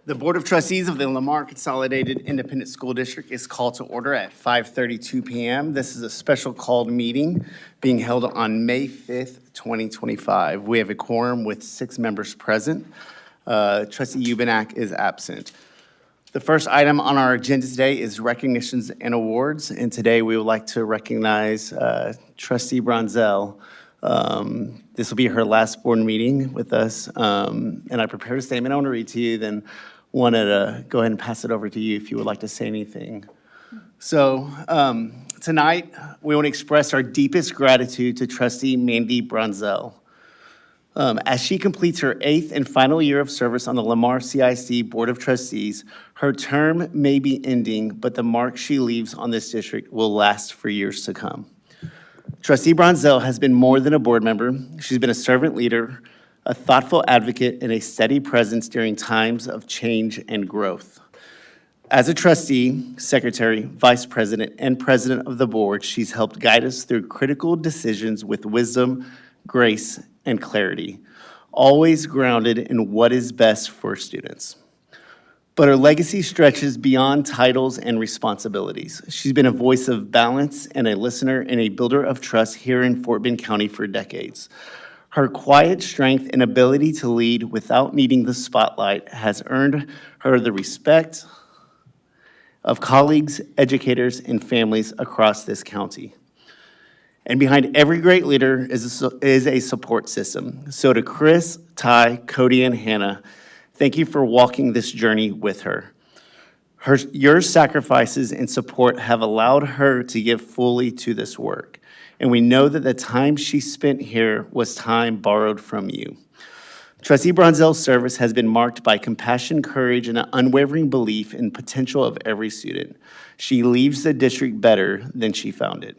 The Board of Trustees of the Lamar Consolidated Independent School District is called to order at 5:32 p.m. This is a special called meeting being held on May 5th, 2025. We have a quorum with 6 members present. Trustee Ubinak is absent. The first item on our agenda today is recognitions and awards, and today we would like to recognize Trustee Bronzell. This will be her last board meeting with us, and I prepared a statement I want to read to you, then wanted to go ahead and pass it over to you if you would like to say anything. So tonight, we want to express our deepest gratitude to Trustee Mandy Bronzell. As she completes her 8th and final year of service on the Lamar CISD Board of Trustees, her term may be ending, but the mark she leaves on this district will last for years to come. Trustee Bronzell has been more than a board member. She's been a servant leader, a thoughtful advocate, and a steady presence during times of change and growth. As a trustee, secretary, vice president, and president of the board, she's helped guide us through critical decisions with wisdom, grace, and clarity, always grounded in what is best for students. But her legacy stretches beyond titles and responsibilities. She's been a voice of balance and a listener and a builder of trust here in Fort Bend County for decades. Her quiet strength and ability to lead without needing the spotlight has earned her the respect of colleagues, educators, and families across this county. And behind every great leader is a support system. So to Chris, Ty, Cody, and Hannah, thank you for walking this journey with her. Your sacrifices and support have allowed her to give fully to this work. And we know that the time she spent here was time borrowed from you. Trustee Bronzell's service has been marked by compassion, courage, and an unwavering belief in potential of every student. She leaves the district better than she found it.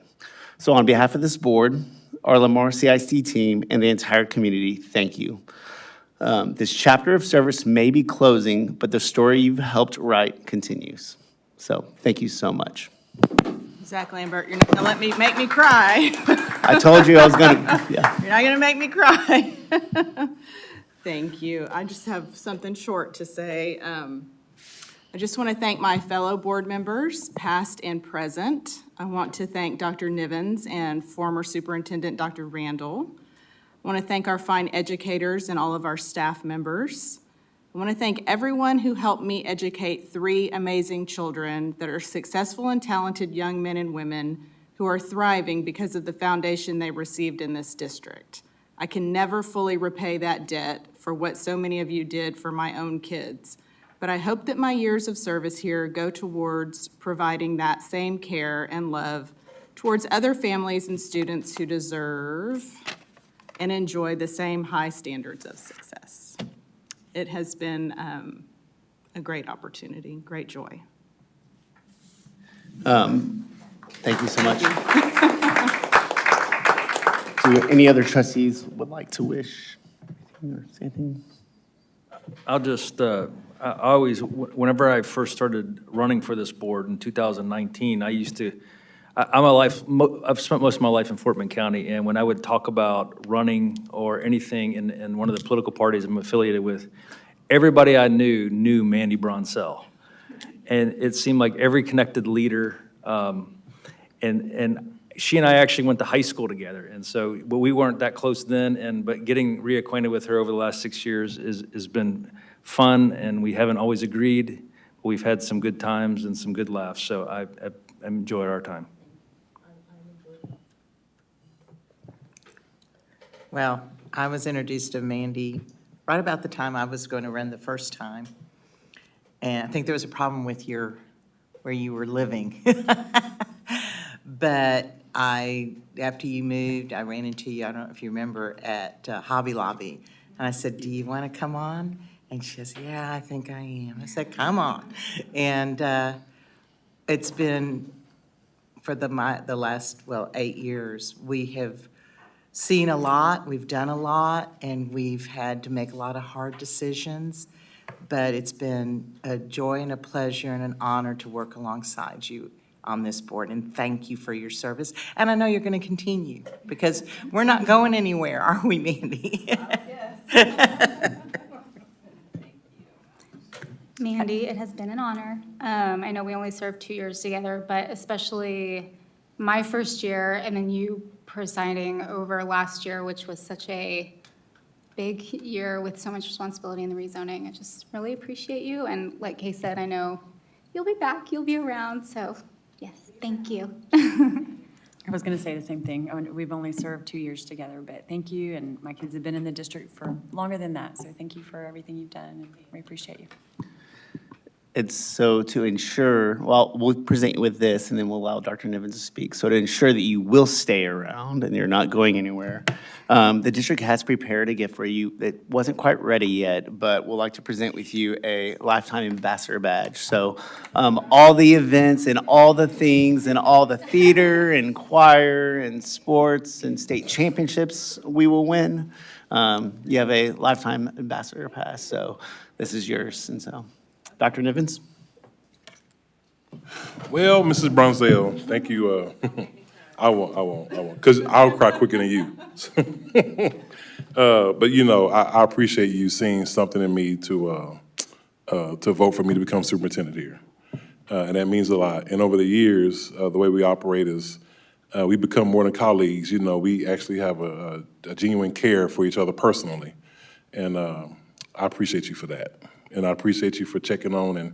So on behalf of this board, our Lamar CISD team, and the entire community, thank you. This chapter of service may be closing, but the story you've helped write continues. So thank you so much. Zach Lambert, you're not gonna make me cry. I told you I was gonna, yeah. You're not gonna make me cry. Thank you. I just have something short to say. I just want to thank my fellow board members, past and present. I want to thank Dr. Nivens and former Superintendent Dr. Randall. I want to thank our fine educators and all of our staff members. I want to thank everyone who helped me educate 3 amazing children that are successful and talented young men and women who are thriving because of the foundation they received in this district. I can never fully repay that debt for what so many of you did for my own kids, but I hope that my years of service here go towards providing that same care and love towards other families and students who deserve and enjoy the same high standards of success. It has been a great opportunity, great joy. Thank you so much. Do any other trustees would like to wish or say anything? I'll just, I always, whenever I first started running for this board in 2019, I've spent most of my life in Fort Bend County, and when I would talk about running or anything in one of the political parties I'm affiliated with, everybody I knew Mandy Bronzell. And it seemed like every connected leader, and she and I actually went to high school together, and so, but we weren't that close then, but getting reacquainted with her over the last 6 years has been fun, and we haven't always agreed, but we've had some good times and some good laughs, so I enjoyed our time. Well, I was introduced to Mandy right about the time I was going to run the first time. And I think there was a problem with where you were living. But after you moved, I ran into you, I don't know if you remember, at Hobby Lobby. And I said, do you want to come on? And she says, yeah, I think I am. I said, come on. And it's been, for the last, 8 years, we have seen a lot, we've done a lot, and we've had to make a lot of hard decisions, but it's been a joy and a pleasure and an honor to work alongside you on this board, and thank you for your service. And I know you're going to continue, because we're not going anywhere, are we, Mandy? Yes. Mandy, it has been an honor. I know we only served 2 years together, but especially my first year and then you presiding over last year, which was such a big year with so much responsibility in the rezoning. I just really appreciate you. And like Kay said, I know you'll be back, you'll be around. So yes, thank you. I was going to say the same thing. We've only served 2 years together, but thank you. And my kids have been in the district for longer than that. So thank you for everything you've done. And we appreciate you. It's so to ensure, well, we'll present you with this, and then we'll allow Dr. Nivens to speak. So to ensure that you will stay around and you're not going anywhere, the district has prepared a gift for you that wasn't quite ready yet, but we'd like to present with you a Lifetime Ambassador badge. So all the events and all the things and all the theater and choir and sports and state championships we will win, you have a Lifetime Ambassador pass. So this is yours, and so. Dr. Nivens? Well, Mrs. Brunzell, thank you. I won't, because I'll cry quicker than you. But you know, I appreciate you seeing something in me to vote for me to become superintendent here. And that means a lot. And over the years, the way we operate is we become more than colleagues. You know, we actually have a genuine care for each other personally. And I appreciate you for that. And I appreciate you for checking on and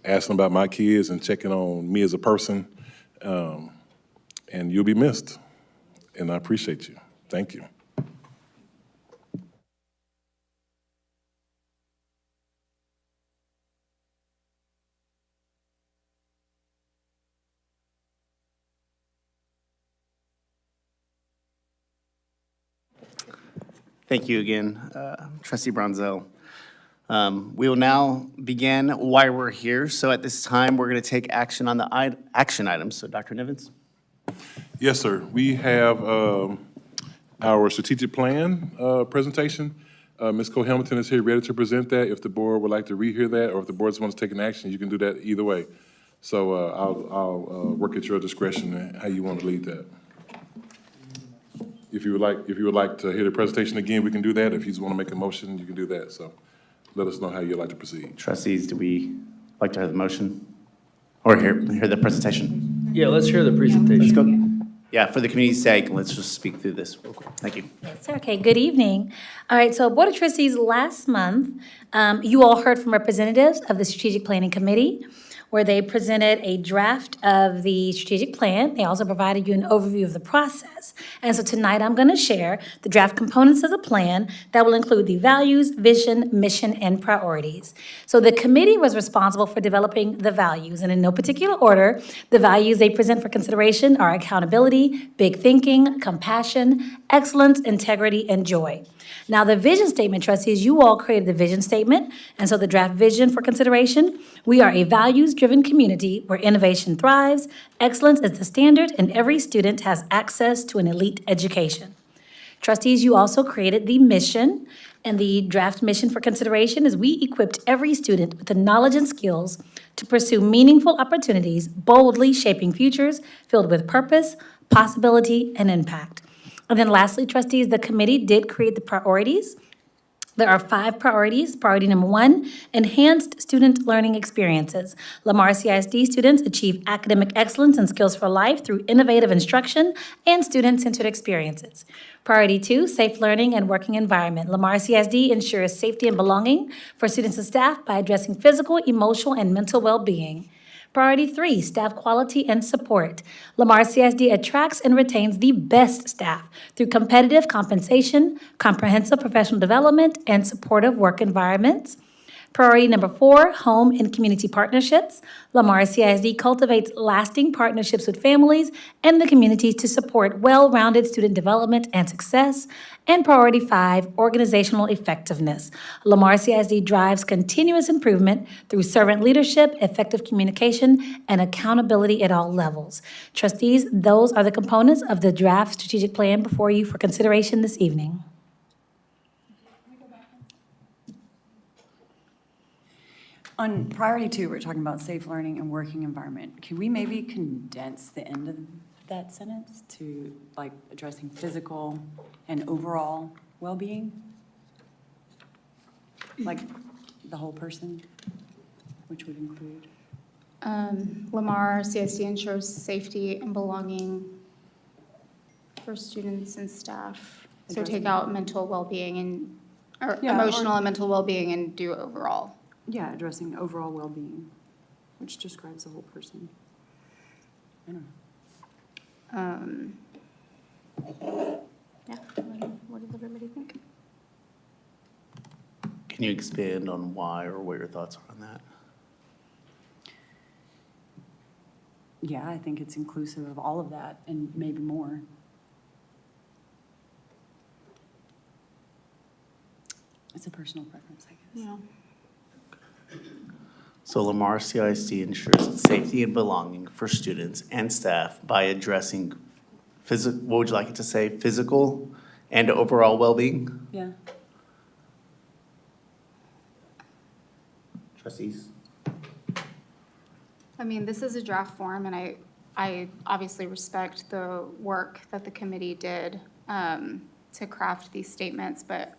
asking about my kids and checking on me as a person. And you'll be missed. And I appreciate you. Thank you. Thank you again, Trustee Bronzell. We will now begin why we're here. So at this time, we're going to take action on the action items. So Dr. Nivens? Yes, sir. We have our strategic plan presentation. Ms. Cole-Hamilton is here ready to present that. If the board would like to rehear that, or if the board wants to take an action, you can do that either way. So I'll work at your discretion how you want to lead that. If you would like to hear the presentation again, we can do that. If you just want to make a motion, you can do that. So let us know how you'd like to proceed. Trustees, do we like to hear the motion? Or hear the presentation? Yeah, let's hear the presentation. Let's go. Yeah, for the community's sake, let's just speak through this real quick. Thank you. Yes, sir. Okay, good evening. All right, so Board of Trustees, last month, you all heard from representatives of the Strategic Planning Committee, where they presented a draft of the strategic plan. They also provided you an overview of the process. And so tonight, I'm going to share the draft components of the plan that will include the values, vision, mission, and priorities. So the committee was responsible for developing the values, and in no particular order, the values they present for consideration are accountability, big thinking, compassion, excellence, integrity, and joy. Now, the vision statement, trustees, you all created the vision statement, and so the draft vision for consideration, we are a values-driven community where innovation thrives, excellence is the standard, and every student has access to an elite education. Trustees, you also created the mission, and the draft mission for consideration is we equipped every student with the knowledge and skills to pursue meaningful opportunities, boldly shaping futures filled with purpose, possibility, and impact. And then lastly, trustees, the committee did create the priorities. There are 5 priorities. Priority number 1, enhanced student learning experiences. Lamar CISD students achieve academic excellence and skills for life through innovative instruction and student-centered experiences. Priority 2, safe learning and working environment. Lamar CISD ensures safety and belonging for students and staff by addressing physical, emotional, and mental well-being. Priority 3, staff quality and support. Lamar CISD attracts and retains the best staff through competitive compensation, comprehensive professional development, and supportive work environments. Priority number 4, home and community partnerships. Lamar CISD cultivates lasting partnerships with families and the communities to support well-rounded student development and success. And priority 5, organizational effectiveness. Lamar CISD drives continuous improvement through servant leadership, effective communication, and accountability at all levels. Trustees, those are the components of the draft strategic plan before you for consideration this evening. On priority 2, we're talking about safe learning and working environment. Can we maybe condense the end of that sentence to like addressing physical and overall well-being? Like the whole person? which would include? Lamar CISD ensures safety and belonging for students and staff. So take out mental well-being and, or Yeah, or- emotional and mental well-being and do overall. Yeah, addressing overall well-being, which describes the whole person. I don't know. Yeah, what does everybody think? Can you expand on why or what your thoughts are on that? Yeah, I think it's inclusive of all of that and maybe more. It's a personal preference, I guess. Yeah. So Lamar CISD ensures the safety and belonging for students and staff by addressing what would you like it to say, physical and overall well-being? Yeah. Trustees? I mean, this is a draft form, and I obviously respect the work that the committee did to craft these statements, but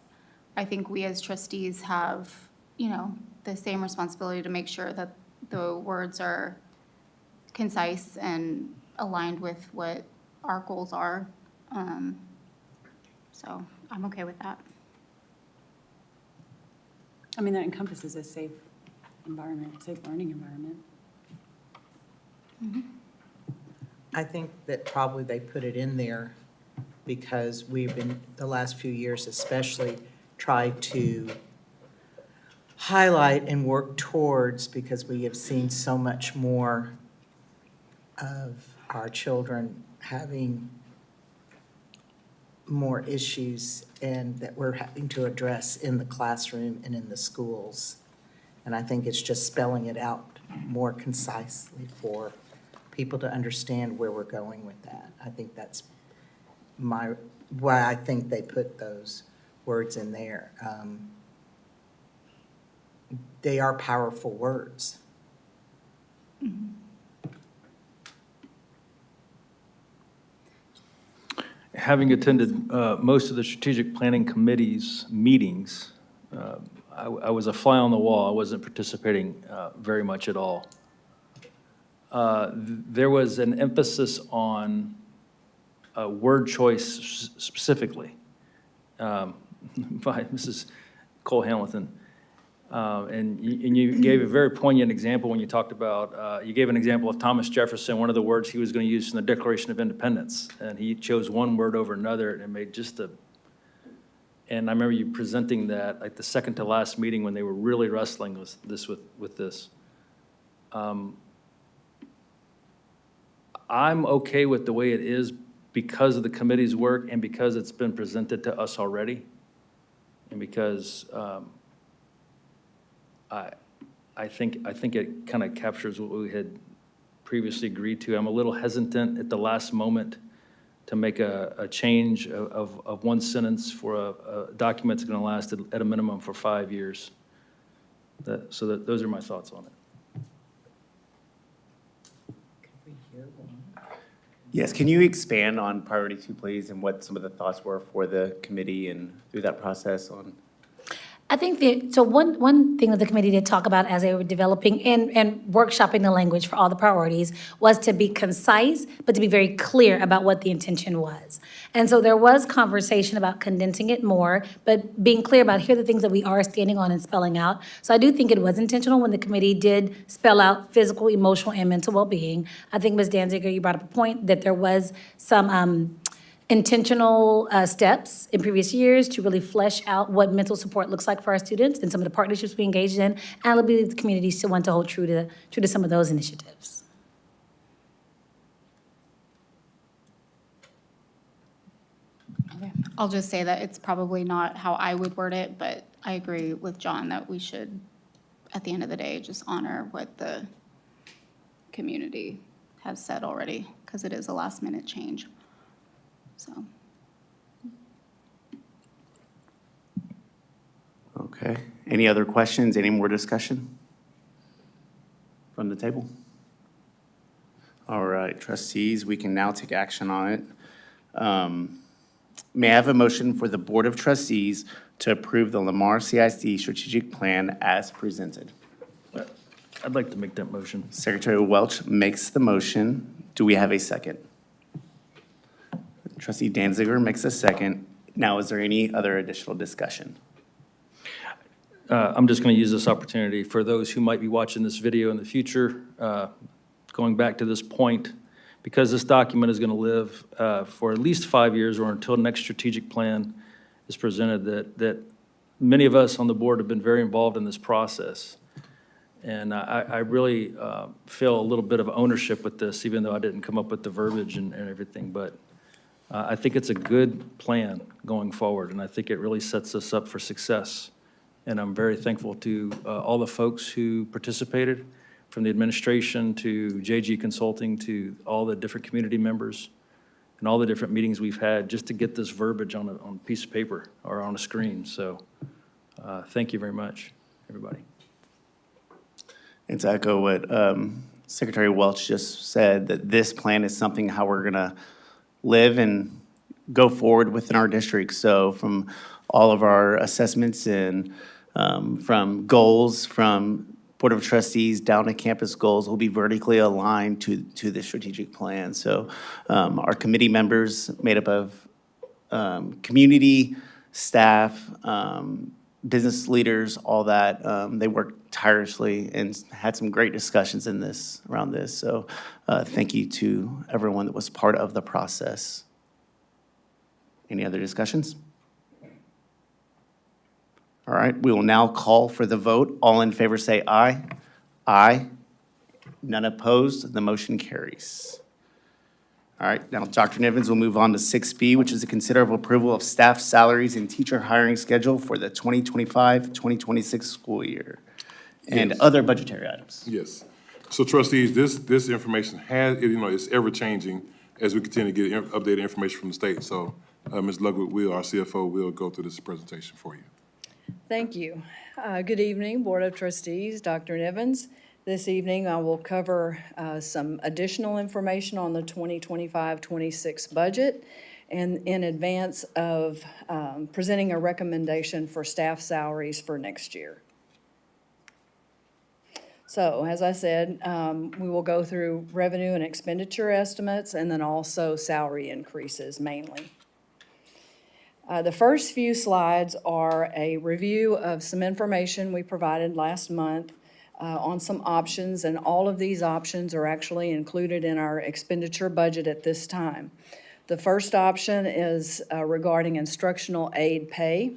I think we as trustees have, the same responsibility to make sure that the words are concise and aligned with what our goals are. So I'm okay with that. I mean, that encompasses a safe environment, safe learning environment. I think that probably they put it in there because we've been, the last few years especially, tried to highlight and work towards, because we have seen so much more of our children having more issues and that we're having to address in the classroom and in the schools. And I think it's just spelling it out more concisely for people to understand where we're going with that. I think that's why I think they put those words in there. They are powerful words. Having attended most of the strategic planning committee's meetings, I was a fly on the wall. I wasn't participating very much at all. There was an emphasis on word choice specifically by Mrs. Cole Hamilton. And you gave a very poignant example when you talked about, you gave an example of Thomas Jefferson, one of the words he was going to use in the Declaration of Independence. And he chose one word over another and it made just and I remember you presenting that like the second to last meeting when they were really wrestling with this. I'm okay with the way it is because of the committee's work and because it's been presented to us already. And because I think it kind of captures what we had previously agreed to. I'm a little hesitant at the last moment to make a change of one sentence for a document that's going to last at a minimum for 5 years. Those are my thoughts on it. Yes, can you expand on priority 2, please, and what some of the thoughts were for the committee and through that process on? I think so one thing that the committee did talk about as they were developing and workshopping the language for all the priorities was to be concise, but to be very clear about what the intention was. And so there was conversation about condensing it more, but being clear about here are the things that we are standing on and spelling out. So I do think it was intentional when the committee did spell out physical, emotional, and mental well-being. I think Ms. Danziger, you brought up a point that there was some intentional steps in previous years to really flesh out what mental support looks like for our students and some of the partnerships we engaged in. And I believe the community still want to hold true to some of those initiatives. Okay. I'll just say that it's probably not how I would word it, but I agree with John that we should, at the end of the day, just honor what the community has said already, because it is a last-minute change. So. Okay, any other questions, any more discussion from the table? All right, trustees, we can now take action on it. May I have a motion for the Board of Trustees to approve the Lamar CISD strategic plan as presented? I'd I'd like to make that motion. Secretary Welch makes the motion. Do we have a second? Trustee Danziger makes a second. Now, is there any other additional discussion? I'm just going to use this opportunity for those who might be watching this video in the future, going back to this point, because this document is going to live for at least 5 years or until next strategic plan is presented, that many of us on the board have been very involved in this process. And I really feel a little bit of ownership with this, even though I didn't come up with the verbiage and everything. But I think it's a good plan going forward, and I think it really sets us up for success. And I'm very thankful to all the folks who participated, from the administration to JG Consulting to all the different community members and all the different meetings we've had just to get this verbiage on a piece of paper or on a screen. So thank you very much, everybody. And to echo what Secretary Welch just said, that this plan is something how we're going to live and go forward within our district. So from all of our assessments and from goals, from Board of Trustees down to campus goals, will be vertically aligned to the strategic plan. So our committee members made up of community, staff, business leaders, all that, they worked tirelessly and had some great discussions around this. So thank you to everyone that was part of the process. Any other discussions? All right, we will now call for the vote. All in favor say aye. Aye. None opposed. The motion carries. All right, now Dr. Nivens will move on to 6B, which is a considerable approval of staff salaries and teacher hiring schedule for the 2025-2026 school year and Yes. other budgetary items. Yes. So trustees, this information it's ever changing as we continue to get updated information from the state. So Ms. Ludwig, our CFO, will go through this presentation for you. Thank you. Good evening, Board of Trustees, Dr. Nivens. This evening, I will cover some additional information on the 2025-26 budget and in advance of presenting a recommendation for staff salaries for next year. So, as I said, we will go through revenue and expenditure estimates and then also salary increases mainly. The first few slides are a review of some information we provided last month on some options, and all of these options are actually included in our expenditure budget at this time. The first option is regarding instructional aid pay.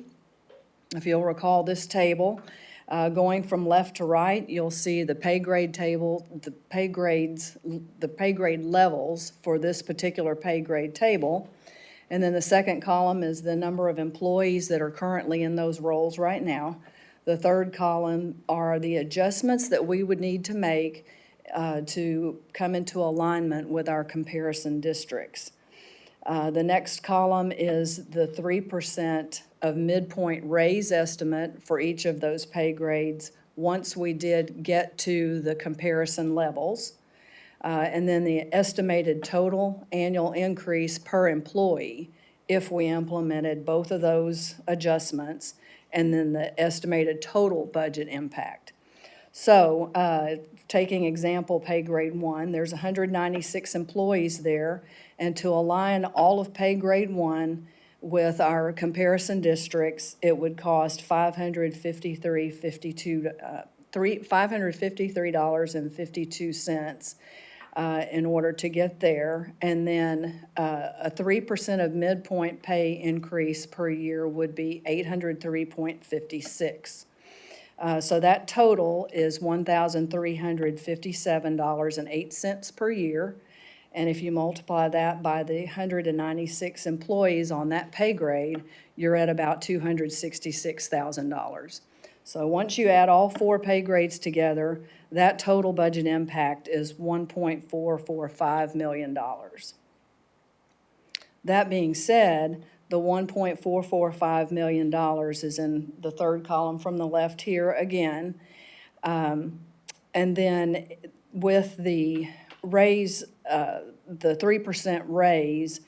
If you'll recall this table, going from left to right, you'll see the pay grade table, the pay grade levels for this particular pay grade table. And then the second column is the number of employees that are currently in those roles right now. The third column are the adjustments that we would need to make to come into alignment with our comparison districts. The next column is the 3% of midpoint raise estimate for each of those pay grades once we did get to the comparison levels. And then the estimated total annual increase per employee if we implemented both of those adjustments, and then the estimated total budget impact. So taking example pay grade 1, there's 196 employees there, and to align all of pay grade 1 with our comparison districts, it would cost $553.52 in order to get there. And then a 3% of midpoint pay increase per year would be $803.56. So that total is $1,357.08 per year. And if you multiply that by the 196 employees on that pay grade, you're at about $266,000. So once you add all four pay grades together, that total budget impact is $1.445 million. That being said, the $1.445 million is in the third column from the left here again. And then with the raise, the 3% raise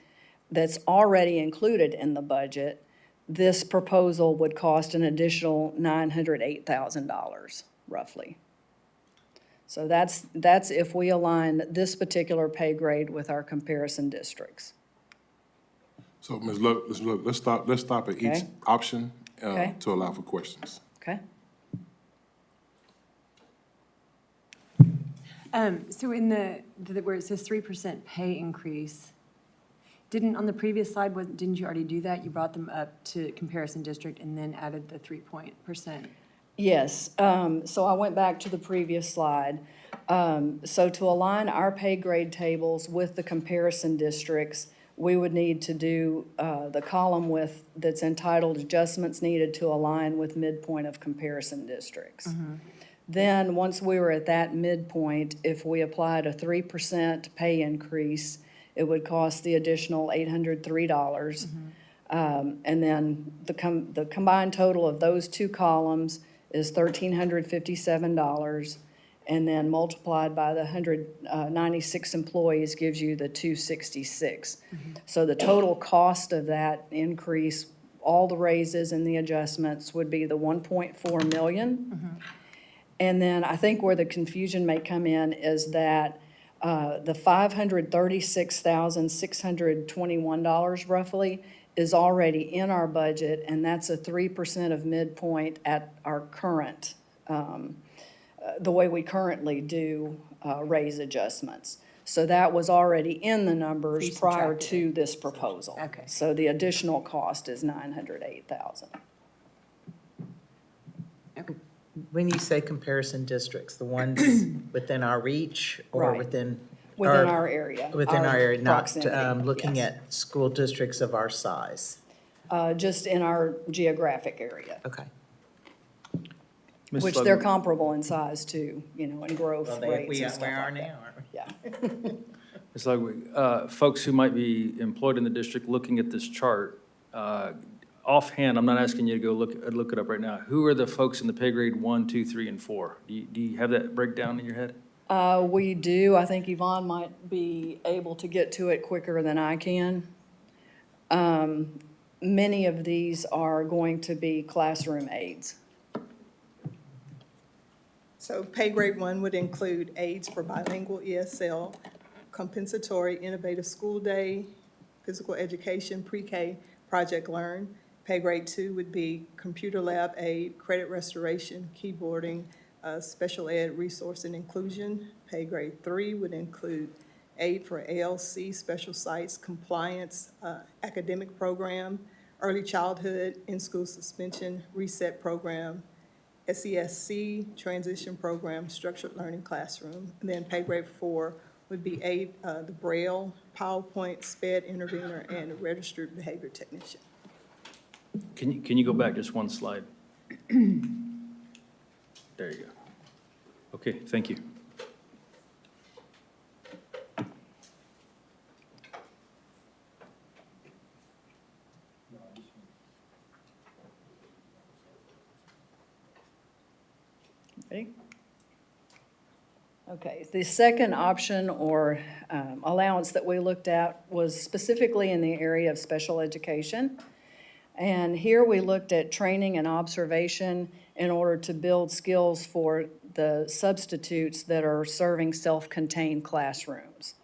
that's already included in the budget, this proposal would cost an additional $908,000, roughly. So that's if we align this particular pay grade with our comparison districts. So, Ms. Look, let's stop at each Okay. option Okay. to allow for questions. Okay? So in where it says 3% pay increase, on the previous slide, didn't you already do that? You brought them up to comparison district and then added the 3%. Yes, so I went back to the previous slide. So to align our pay grade tables with the comparison districts, we would need to do the column that's entitled Adjustments Needed to Align with Midpoint of Comparison Districts. Then, once we were at that midpoint, if we applied a 3% pay increase, it would cost the additional $803. And then the combined total of those two columns is $1,357. And then multiplied by the 196 employees gives you the 266. So the total cost of that increase, all the raises and the adjustments, would be the 1.4 million. And then I think where the confusion may come in is that the $536,621 roughly is already in our budget, and that's a 3% of midpoint at our current, the way we currently do raise adjustments. So that was already in the numbers prior to this proposal. Okay. So the additional cost is $908,000. When you say comparison districts, the ones within our reach or Right. within? Within our area. Within our area, not proximity, looking yes. at school districts of our size. Just in our geographic area, Okay. Ms. which Ludwig, they're comparable in size too, in growth Well, rates we and stuff are like now, that. aren't we? Yeah. Ms. Ludwig, folks who might be employed in the district looking at this chart, offhand, I'm not asking you to go look it up right now. Who are the folks in the pay grade 1, 2, 3, and 4? Do you have that breakdown in your head? We do. I think Yvonne might be able to get to it quicker than I can. Many of these are going to be classroom aides. So pay grade 1 would include aides for bilingual ESL, compensatory innovative school day, physical education, pre-K, Project Learn. Pay grade 2 would be computer lab aid, credit restoration, keyboarding, special ed resource and inclusion. Pay grade 3 would include aid for ALC, special sites, compliance, academic program, early childhood, in-school suspension, reset program, SESC, transition program, structured learning classroom. And then pay grade 4 would be aid, the Braille, PowerPoint, SPED intervener, and registered behavior technician. Can you go back just one slide? There you go. Okay, thank you. Ready? Okay, the second option or allowance that we looked at was specifically in the area of special education. And here we looked at training and observation in order to build skills for the substitutes that are serving self-contained classrooms.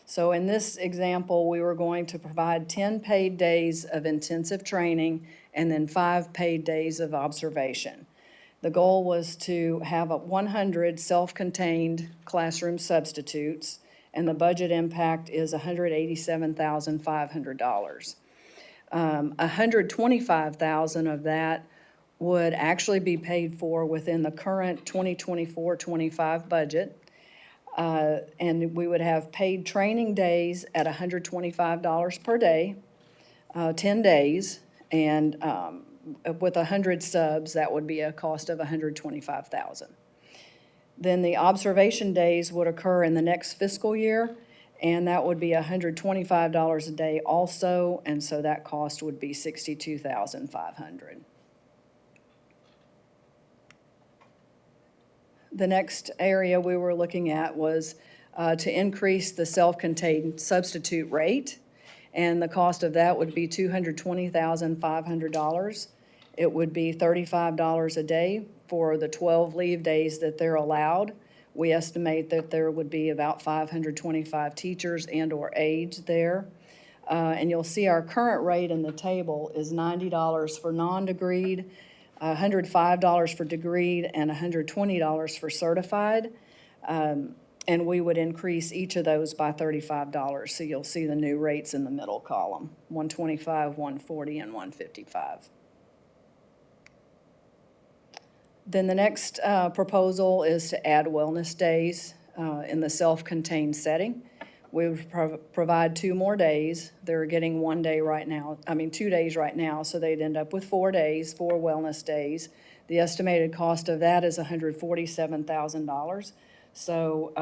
So in this example, we were going to provide 10 paid days of intensive training and then 5 paid days of observation. The goal was to have 100 self-contained classroom substitutes, and the budget impact is $187,500. $125,000 of that would actually be paid for within the current 2024-25 budget. And we would have paid training days at $125 per day, 10 days, and with 100 subs, that would be a cost of $125,000. Then the observation days would occur in the next fiscal year, and that would be $125 a day also, and so that cost would be $62,500. The next area we were looking at was to increase the self-contained substitute rate, and the cost of that would be $220,500. It would be $35 a day for the 12 leave days that they're allowed, We estimate that there would be about 525 teachers and/or aides there. And you'll see our current rate in the table is $90 for non-degreed, $105 for degreed, and $120 for certified. And we would increase each of those by $35. So you'll see the new rates in the middle column, 125, 140, and 155. Then the next proposal is to add wellness days in the self-contained setting. We would provide 2 more days. They're getting 1 day right now, 2 days right now, so they'd end up with 4 days, 4 wellness days. The estimated cost of that is $147,000. So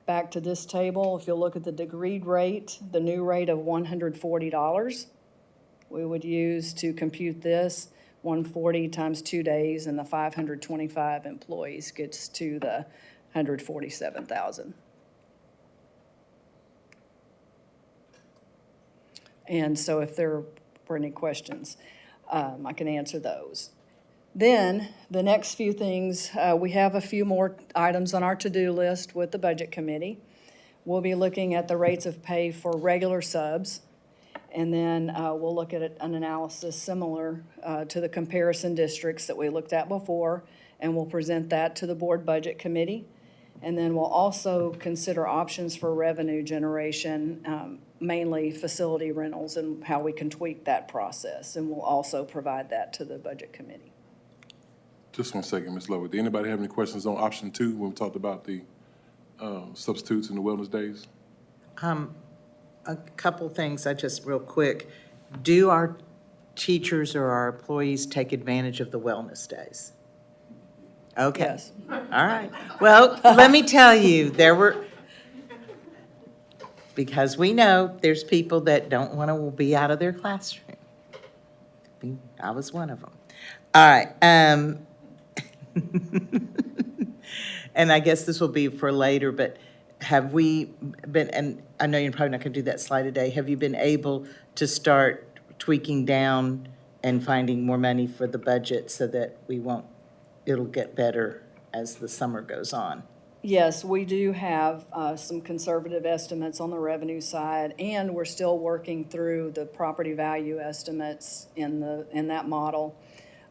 back to this table, if you look at the degreed rate, the new rate of $140, we would use to compute this. 140 times 2 days, and the 525 employees gets to the 147,000. And so if there were any questions, I can answer those. Then, the next few things, we have a few more items on our to-do list with the Budget Committee. We'll be looking at the rates of pay for regular subs, and then we'll look at an analysis similar to the comparison districts that we looked at before, and we'll present that to the Board Budget Committee. And then we'll also consider options for revenue generation, mainly facility rentals, and how we can tweak that process. And we'll also provide that to the Budget Committee. Just 1 second, Ms. Lowe. Did anybody have any questions on option 2 when we talked about the substitutes and the wellness days? A couple things, real quick. Do our teachers or our employees take advantage of the wellness days? Okay. Yes. All right. Well, let me tell you, because we know there's people that don't want to be out of their classroom. I was one of them. All right. And I guess this will be for later, but have we been, and I know you're probably not going to do that slide today, have you been able to start tweaking down and finding more money for the budget so that it'll get better as the summer goes on? Yes, we do have some conservative estimates on the revenue side, and we're still working through the property value estimates in that model.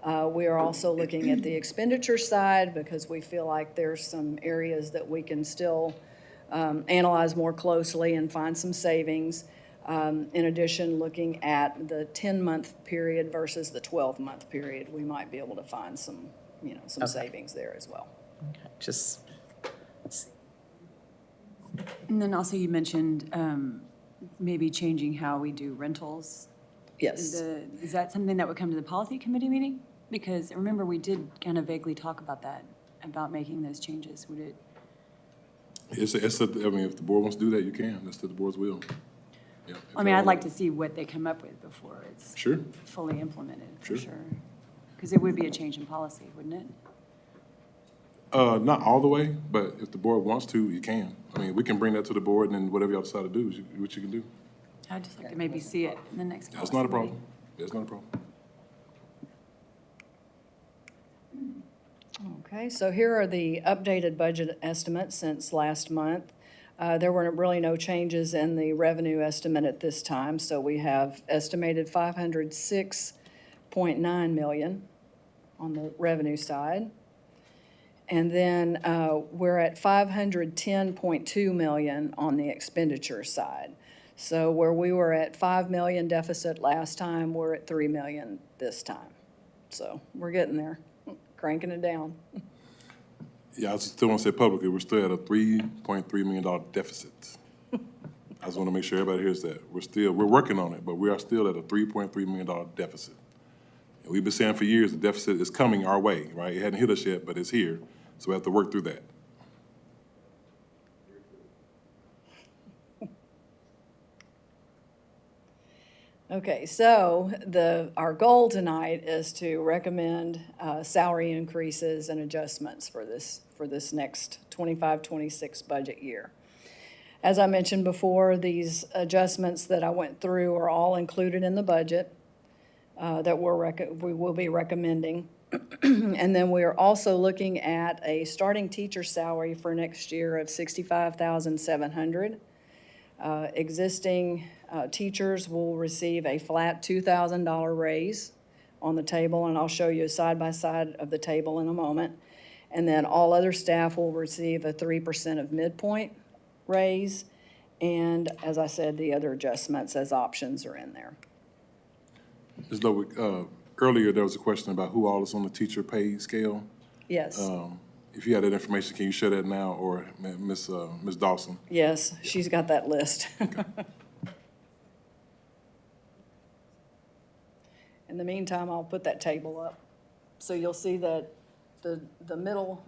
We are also looking at the expenditure side because we feel like there's some areas that we can still analyze more closely and find some savings. In addition, looking at the 10-month period versus the 12-month period, we might be able to find some savings there as well. Okay. Just. And then also you mentioned maybe changing how we do rentals. Yes. Is that something that would come to the policy committee meeting? Because I remember we did kind of vaguely talk about that, about making those changes. Would it? If the board wants to do that, you can. That's the board's will. Yeah, I'd like to see what they come up with before it's Sure. fully implemented, for Sure. sure. Because it would be a change in policy, wouldn't it? Not all the way, but if the board wants to, you can. We can bring that to the board, and then whatever y'all decide to do is what you can do. I'd just like to maybe see it in the next policy That's not a problem. meeting. That's not a problem. Okay, so here are the updated budget estimates since last month. There were really no changes in the revenue estimate at this time, so we have estimated $506.9 million on the revenue side. And then we're at $510.2 million on the expenditure side. So where we were at $5 million deficit last time, we're at $3 million this time. So we're getting there, cranking it down. Yeah, I still want to say publicly, we're still at a $3.3 million deficit. I just want to make sure everybody hears that. We're working on it, but we are still at a $3.3 million deficit. And we've been saying for years the deficit is coming our way, right? It hadn't hit us yet, but it's here. So we have to work through that. Okay, so our goal tonight is to recommend salary increases and adjustments for this next 25-26 budget year. As I mentioned before, these adjustments that I went through are all included in the budget that we will be recommending. And then we are also looking at a starting teacher salary for next year of $65,700. Existing teachers will receive a flat $2,000 raise on the table, and I'll show you a side-by-side of the table in a moment. And then all other staff will receive a 3% of midpoint raise. And as I said, the other adjustments as options are in there. Ms. Lowick, earlier there was a question about who all is on the teacher pay scale. Yes, If you had that information, can you share that now, or Ms. Dawson? yes, she's got that list. In the meantime, I'll put that table up. So you'll see that the middle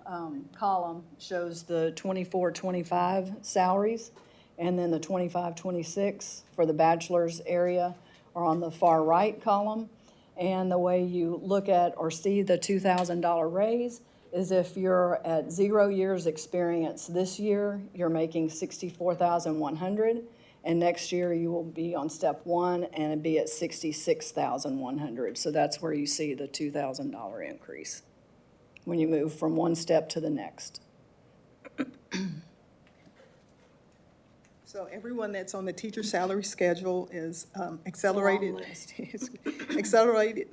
column shows the 24-25 salaries, and then the 25-26 for the bachelor's area are on the far right column. And the way you look at or see the $2,000 raise is if you're at 0 years experience this year, you're making $64,100, and next year you will be on step 1 and it'd be at $66,100. So that's where you see the $2,000 increase when you move from one step to the next. So everyone that's on the teacher salary schedule is accelerated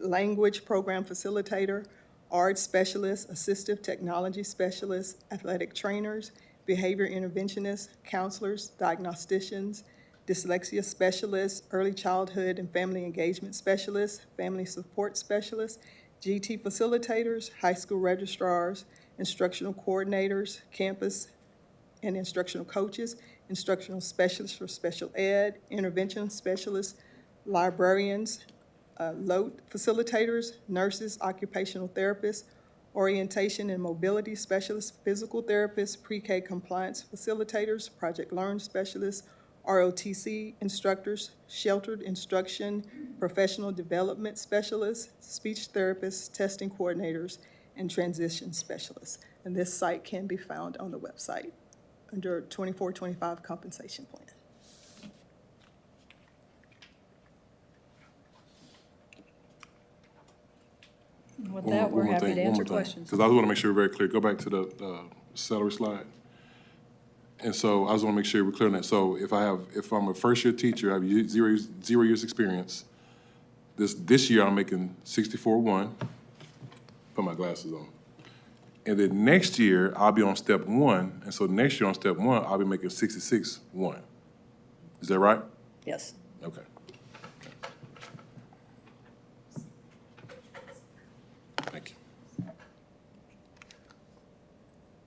language program facilitator, art specialist, assistive technology specialist, athletic trainers, behavior interventionists, counselors, diagnosticians, dyslexia specialists, early childhood and family engagement specialists, family support specialists, GT facilitators, high school registrars, instructional coordinators, campus and instructional coaches, instructional specialists for special ed, intervention specialists, librarians, load facilitators, nurses, occupational therapists, orientation and mobility specialists, physical therapists, pre-K compliance facilitators, Project Learn specialists, ROTC instructors, sheltered instruction, professional development specialists, speech therapists, testing coordinators, and transition specialists. And this site can be found on the website under 24-25 compensation plan. With that, we're happy to answer questions. Because I just want to make sure we're very clear. Go back to the salary slide. And so I just want to make sure we're clear on that. So if I'm a first-year teacher, I have zero years experience. This year I'm making 64.1. Put my glasses on. And then next year I'll be on step 1, and so next year on step 1 I'll be making 66.1. Is that right? Yes. Okay. Thank you.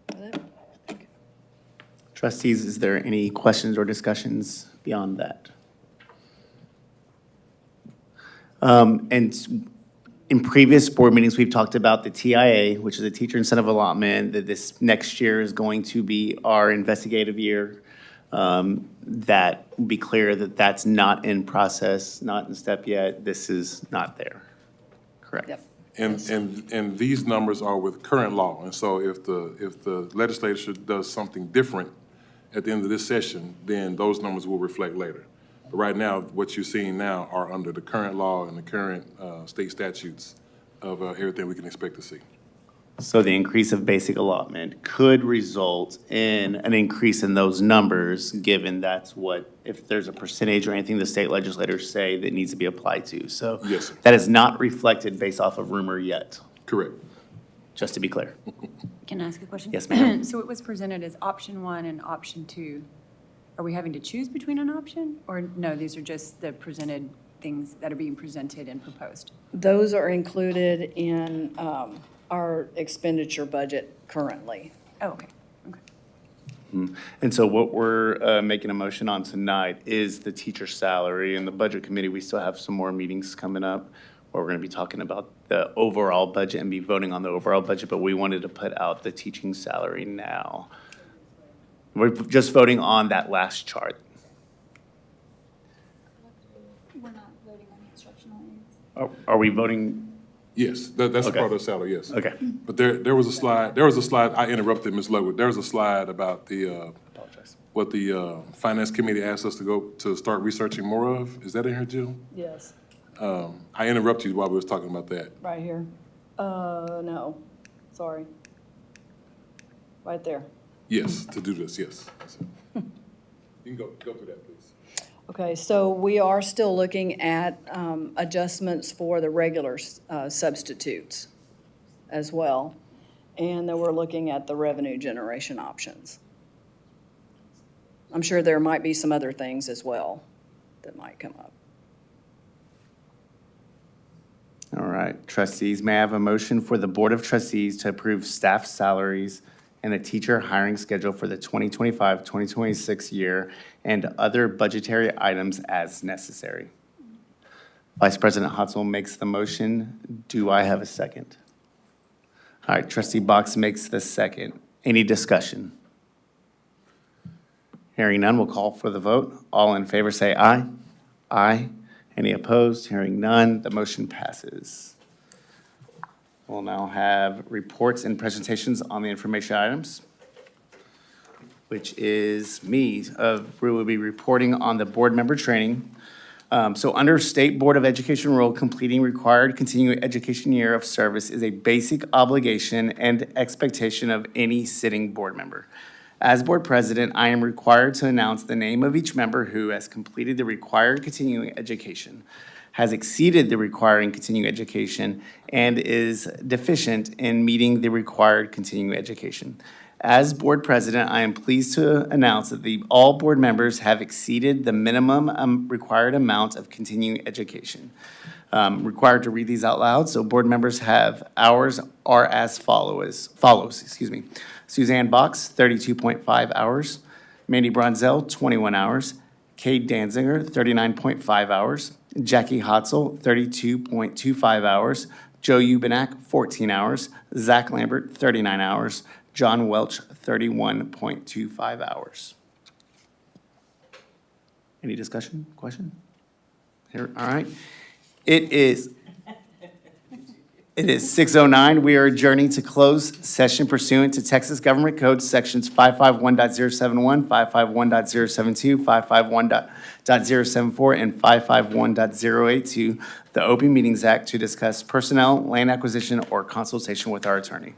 With it? Trustees, is there any questions or discussions beyond that? And in previous board meetings, we've talked about the TIA, which is a teacher incentive allotment, that this next year is going to be our investigative year. That will be clear that that's not in process, not in step yet. This is not there. Correct? Yep. And these numbers are with current law, and so if the legislature does something different at the end of this session, then those numbers will reflect later. But right now, what you're seeing now are under the current law and the current state statutes of everything we can expect to see. So the increase of basic allotment could result in an increase in those numbers, given that's what, if there's a percentage or anything the state legislators say that needs to be applied to. So Yes, sir. that is not reflected based off of rumor yet, Correct. just to be clear. Can I ask a question? Yes, ma'am. So it was presented as option 1 and option 2. Are we having to choose between an option? Or no, these are just the presented things that are being presented and proposed? Those are included in our expenditure budget currently. Oh, okay, okay. And so what we're making a motion on tonight is the teacher salary. In the budget committee, we still have some more meetings coming up where we're going to be talking about the overall budget and be voting on the overall budget, but we wanted to put out the teaching salary now. We're just voting on that last chart. We're not voting on instructional aids. Are we voting? Yes, that's a Okay. part of the salary, yes. Okay. But there was a slide, I interrupted Ms. Ludwig. There was a slide about Apologize. what the finance committee asked us to start researching more of. Is that in here, Jill? Yes. I interrupted you while we was talking about that. Right here. No, sorry. Right there. Yes, to do this, yes. You can go through that, please. Okay, so we are still looking at adjustments for the regular substitutes as well. And then we're looking at the revenue generation options. I'm sure there might be some other things as well that might come up. All right, trustees, may I have a motion for the Board of Trustees to approve staff salaries and the teacher hiring schedule for the 2025-2026 year and other budgetary items as necessary? Vice President Hatzel makes the motion. Do I have a second? All right, trustee Box makes the second. Any discussion? Hearing none, we'll call for the vote. All in favor say aye. Aye. Any opposed? Hearing none, the motion passes. We'll now have reports and presentations on the information items, which is me. We will be reporting on the board member training. So under State Board of Education rule, completing required continuing education year of service is a basic obligation and expectation of any sitting board member. As board president, I am required to announce the name of each member who has completed the required continuing education, has exceeded the requiring continuing education, and is deficient in meeting the required continuing education. As board president, I am pleased to announce that all board members have exceeded the minimum required amount of continuing education. Required to read these out loud, so board members have hours are as follows, Suzanne Box, 32.5 hours. Mandy Bronzell, 21 hours. Cade Danziger, 39.5 hours. Jackie Hotzel, 32.25 hours. Joe Ubenak, 14 hours. Zach Lambert, 39 hours. John Welch, 31.25 hours. Any discussion, question? Here, all right. It is 6:09. We are adjourning to close session pursuant to Texas Government Code Sections 551.071, 551.072, 551.074, and 551.082, the Open Meetings Act, to discuss personnel, land acquisition, or consultation with our attorney.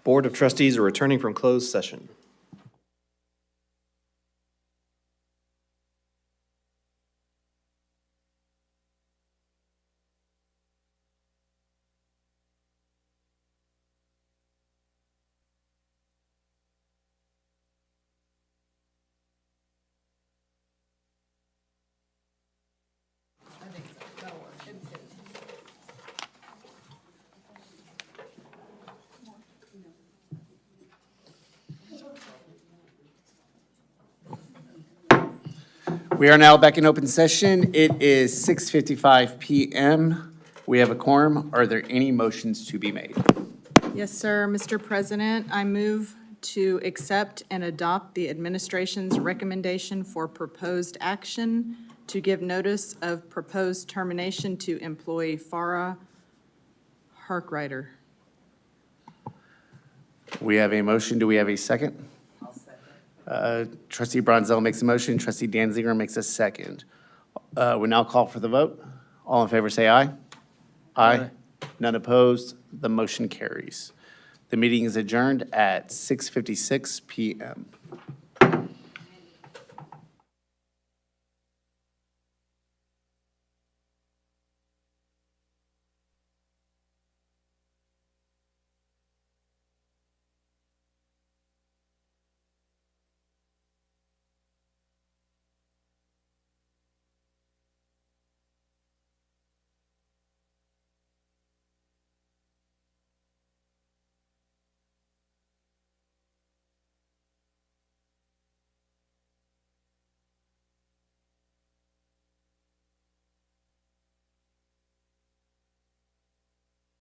Board of Trustees are returning from closed session. We are now back in open session. It is 6:55 PM. We have a quorum. Are there any motions to be made? Yes, sir. Mr. President, I move to accept and adopt the administration's recommendation for proposed action to give notice of proposed termination to employee Farah Harkrider. We have a motion. Do we have a second? Trustee Bronzel makes a motion. Trustee Danziger makes a second. We now call for the vote. All in favor, say aye. Aye. None opposed. The motion carries. The meeting is adjourned at 6:56 PM.